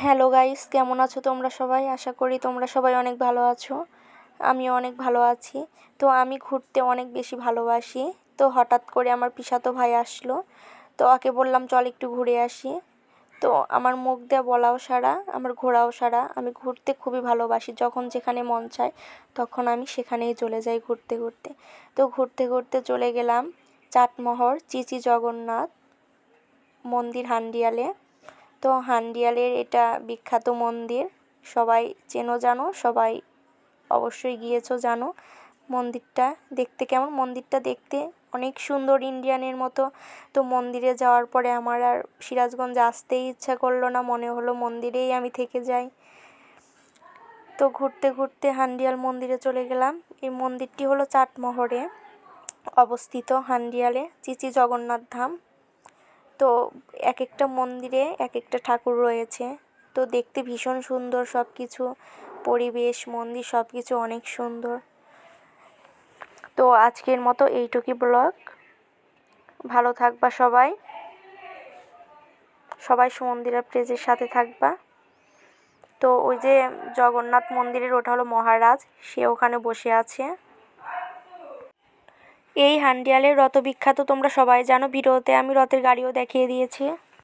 Hello guys, কেমন আছো তোমরা সবাই? আশা করি তোমরা সবাই অনেক ভালো আছো। আমিও অনেক ভালো আছি। তো আমি ঘুরতে অনেক বেশি ভালোবাসি। তো হঠাৎ করে আমার পিসাতো ভাই আসলো। তো ওকে বললাম চল একটু ঘুরে আসি। তো আমার মুখ দিয়ে বলাও সারা, আমার ঘোরাও সারা। আমি ঘুরতে খুবই ভালোবাসি। যখন যেখানে মন চায় তখন আমি সেখানেই চলে যাই ঘুরতে ঘুরতে। তো ঘুরতে ঘুরতে চলে গেলাম চাটমোহর চিচি জগন্নাথ মন্দির হান্ডিয়ালে। তো হান্ডিয়ালের এটা বিখ্যাত মন্দির, সবাই চেনো জানো, সবাই অবশ্যই গিয়েছো জানো। মন্দিরটা দেখতে কেমন? মন্দিরটা দেখতে অনেক সুন্দর, ইন্ডিয়ানের মতো। তো মন্দিরে যাওয়ার পরে আমার আর সিরাজগঞ্জে আসতেই ইচ্ছা করলো না, মনে হলো মন্দিরেই আমি থেকে যাই। তো ঘুরতে ঘুরতে হান্ডিয়াল মন্দিরে চলে গেলাম। এই মন্দিরটি হলো চাটমোহরে অবস্থিত, হান্ডিয়ালে চিচি জগন্নাথ ধাম। তো এক একটা মন্দিরে এক একটা ঠাকুর রয়েছে। তো দেখতে ভীষণ সুন্দর সব কিছু, পরিবেশ, মন্দির সব কিছু অনেক সুন্দর। তো আজকের মতো এইটুকুই ব্লগ। ভালো থাকবা সবাই, সবাই সুমন্দিরা প্রেজের সাথে থাকবা। তো ওই যে জগন্নাথ মন্দিরের ওটা হলো মহারাজ, সে ওখানে বসে আছে। এই হান্ডিয়ালের রথ বিখ্যাত, তোমরা সবাই জানো। ভিডিওতে আমি রথের গাড়িও দেখিয়ে দিয়েছি।